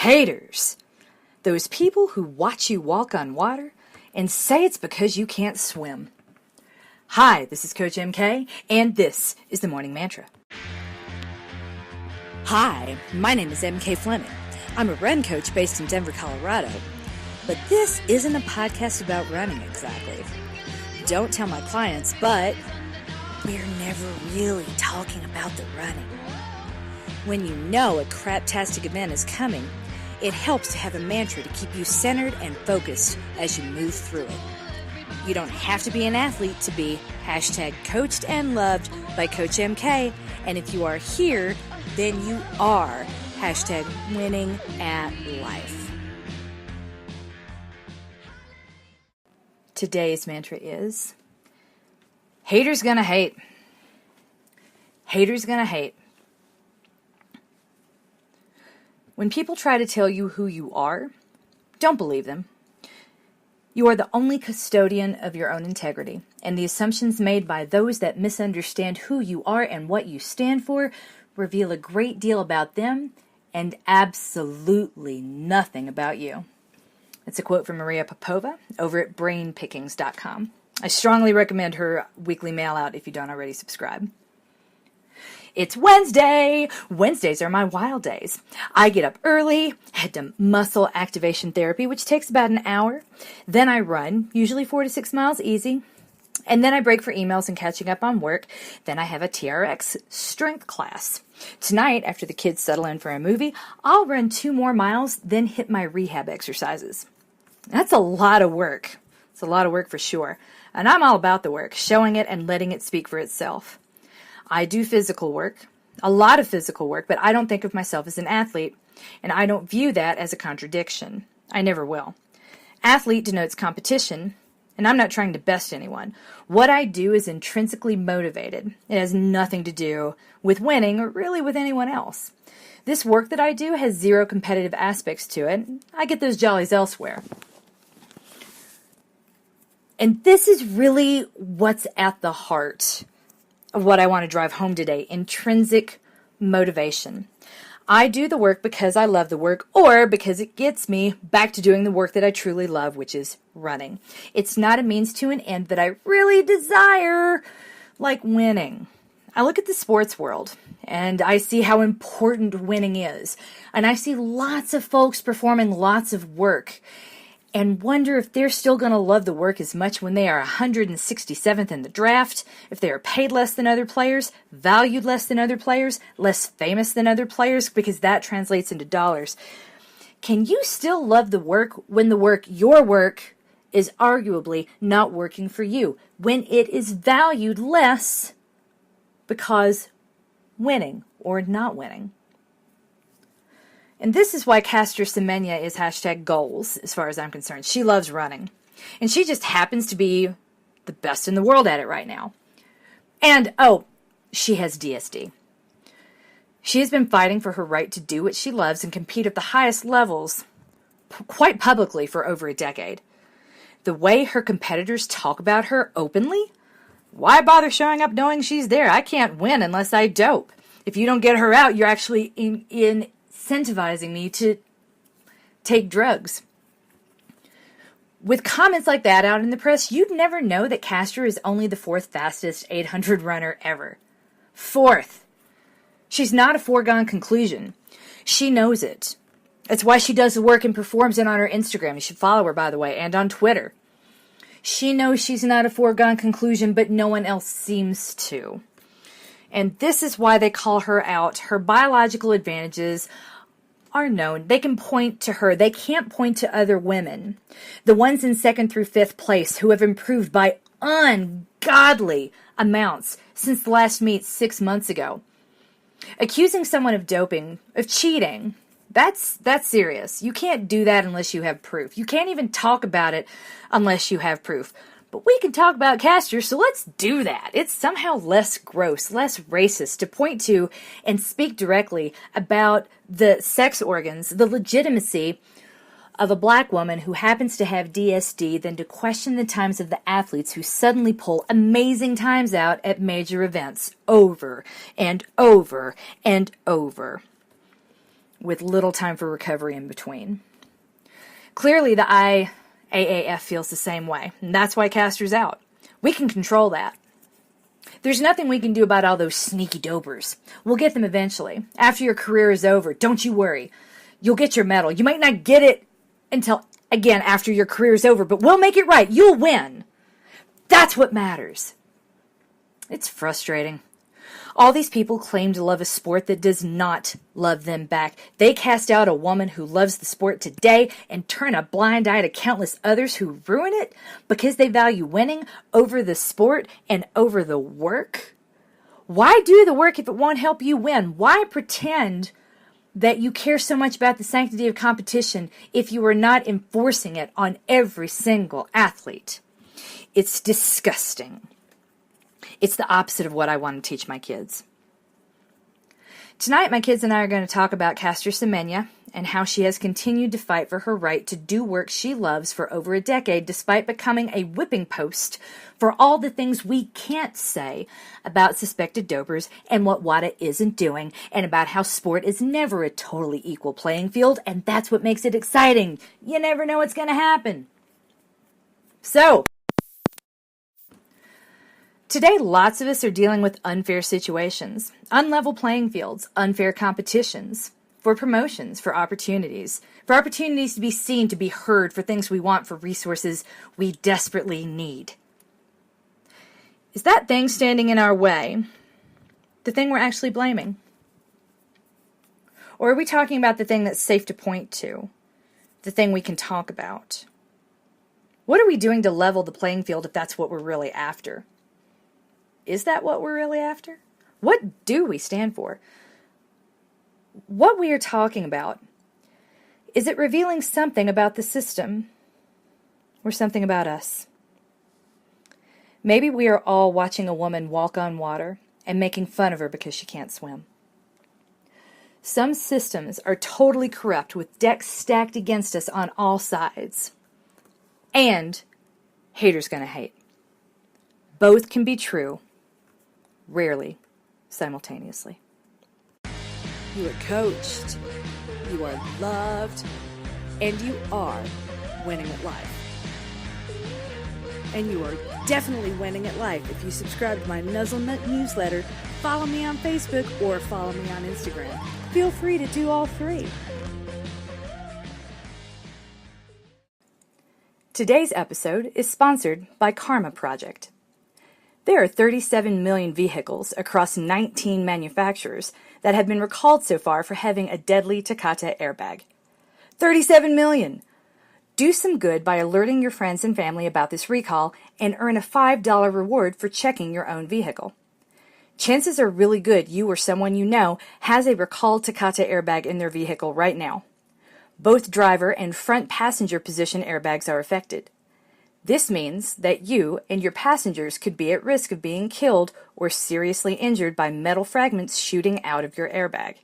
Haters. Those people who watch you walk on water and say it's because you can't swim. Hi, this is Coach MK, and this is the Morning Mantra. Hi, my name is MK Fleming. I'm a run coach based in Denver, Colorado. But this isn't a podcast about running exactly. Don't tell my clients, but we're never really talking about the running. When you know a craptastic event is coming, it helps to have a mantra to keep you centered and focused as you move through it. You don't have to be an athlete to be #coached and loved by Coach MK. And if you are here, then you are #winning at life. Today's mantra is, haters gonna hate. Haters gonna hate. When people try to tell you who you are, don't believe them. You are the only custodian of your own integrity, and the assumptions made by those that misunderstand who you are and what you stand for reveal a great deal about them and absolutely nothing about you. It's a quote from Maria Popova over at brainpickings.com. I strongly recommend her weekly mail out if you don't already subscribe. It's Wednesday. Wednesdays are my wild days. I get up early, head to muscle activation therapy, which takes about an hour. Then I run, usually 4 to 6 miles easy. And then I break for emails and catching up on work. Then I have a TRX strength class. Tonight, after the kids settle in for a movie, I'll run 2 more miles, then hit my rehab exercises. That's a lot of work. It's a lot of work for sure. And I'm all about the work, showing it and letting it speak for itself. I do physical work, a lot of physical work, but I don't think of myself as an athlete, and I don't view that as a contradiction. I never will. Athlete denotes competition, and I'm not trying to best anyone. What I do is intrinsically motivated. It has nothing to do with winning or really with anyone else. This work that I do has 0 competitive aspects to it. I get those jollies elsewhere. And this is really what's at the heart of what I want to drive home today, intrinsic motivation. I do the work because I love the work or because it gets me back to doing the work that I truly love, which is running. It's not a means to an end that I really desire, like winning. I look at the sports world and I see how important winning is. And I see lots of folks performing lots of work and wonder if they're still going to love the work as much when they are 167th in the draft, if they are paid less than other players, valued less than other players, less famous than other players, because that translates into dollars. Can you still love the work when the work, your work, is arguably not working for you, when it is valued less because winning or not winning? And this is why Caster Semenya is #goals, as far as I'm concerned. She loves running. And she just happens to be the best in the world at it right now. And, she has DSD. She has been fighting for her right to do what she loves and compete at the highest levels quite publicly for over a decade. The way her competitors talk about her openly, why bother showing up knowing she's there? I can't win unless I dope. If you don't get her out, you're actually incentivizing me to take drugs. With comments like that out in the press, you'd never know that Caster is only the 4th fastest 800 runner ever. 4th. She's not a foregone conclusion. She knows it. That's why she does the work and performs it on her Instagram. You should follow her, by the way, and on Twitter. She knows she's not a foregone conclusion, but no one else seems to. And this is why they call her out. Her biological advantages are known. They can point to her. They can't point to other women. The ones in 2nd through 5th place who have improved by ungodly amounts since the last meet 6 months ago. Accusing someone of doping, of cheating, that's serious. You can't do that unless you have proof. You can't even talk about it unless you have proof. But we can talk about Caster, so let's do that. It's somehow less gross, less racist to point to and speak directly about the sex organs, the legitimacy of a black woman who happens to have DSD than to question the times of the athletes who suddenly pull amazing times out at major events over and over and over. with little time for recovery in between. Clearly, the IAAF feels the same way, and that's why Castor's out. We can control that. There's nothing we can do about all those sneaky dopers. We'll get them eventually. After your career is over, don't you worry. You'll get your medal. You might not get it until, again, after your career is over, but we'll make it right. You'll win. That's what matters. It's frustrating. All these people claim to love a sport that does not love them back. They cast out a woman who loves the sport today and turn a blind eye to countless others who ruin it because they value winning over the sport and over the work. Why do the work if it won't help you win? Why pretend that you care so much about the sanctity of competition if you are not enforcing it on every single athlete? It's disgusting. It's the opposite of what I want to teach my kids. Tonight, my kids and I are going to talk about Caster Semenya and how she has continued to fight for her right to do work she loves for over a decade, despite becoming a whipping post for all the things we can't say about suspected dopers and what WADA isn't doing, and about how sport is never a totally equal playing field, and that's what makes it exciting. You never know what's going to happen. So, today, lots of us are dealing with unfair situations, unlevel playing fields, unfair competitions, for promotions, for opportunities to be seen, to be heard, for things we want, for resources we desperately need. Is that thing standing in our way the thing we're actually blaming? Or are we talking about the thing that's safe to point to, the thing we can talk about? What are we doing to level the playing field if that's what we're really after? Is that what we're really after? What do we stand for? What we are talking about, is it revealing something about the system or something about us? Maybe we are all watching a woman walk on water and making fun of her because she can't swim. Some systems are totally corrupt with decks stacked against us on all sides. And haters gonna hate. Both can be true. Rarely simultaneously. You are coached, you are loved, and you are winning at life. And you are definitely winning at life if you subscribe to my Nuzzlenut newsletter, follow me on Facebook, or follow me on Instagram. Feel free to do all three. Today's episode is sponsored by Karma Project. There are 37 million vehicles across 19 manufacturers that have been recalled so far for having a deadly Takata airbag. 37 million! Do some good by alerting your friends and family about this recall and earn a $5 reward for checking your own vehicle. Chances are really good you or someone you know has a recalled Takata airbag in their vehicle right now. Both driver and front passenger position airbags are affected. This means that you and your passengers could be at risk of being killed or seriously injured by metal fragments shooting out of your airbag.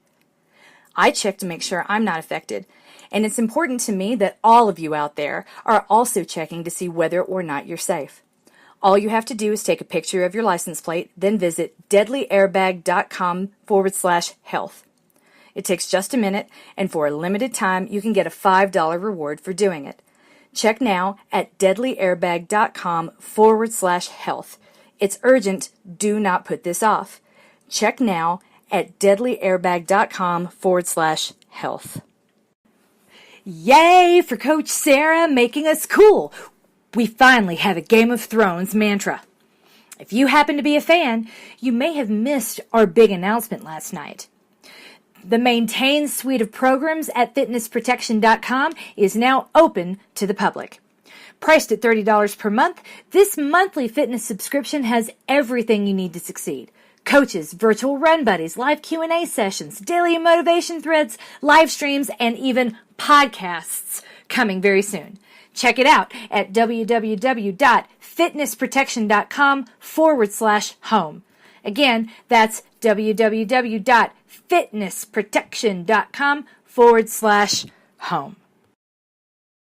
I check to make sure I'm not affected, and it's important to me that all of you out there are also checking to see whether or not you're safe. All you have to do is take a picture of your license plate, then visit deadlyairbag.com/health. It takes just a minute, and for a limited time, you can get a $5 reward for doing it. Check now at deadlyairbag.com/health. It's urgent. Do not put this off. Check now at deadlyairbag.com/health. Yay for Coach Sarah making us cool. We finally have a Game of Thrones mantra. If you happen to be a fan, you may have missed our big announcement last night. The Maintain suite of programs at fitnessprotection.com is now open to the public. Priced at $30 per month, this monthly fitness subscription has everything you need to succeed. Coaches, virtual run buddies, live Q&A sessions, daily motivation threads, live streams, and even podcasts coming very soon. Check it out at www.fitnessprotection.com/home. Again, that's www.fitnessprotection.com/home.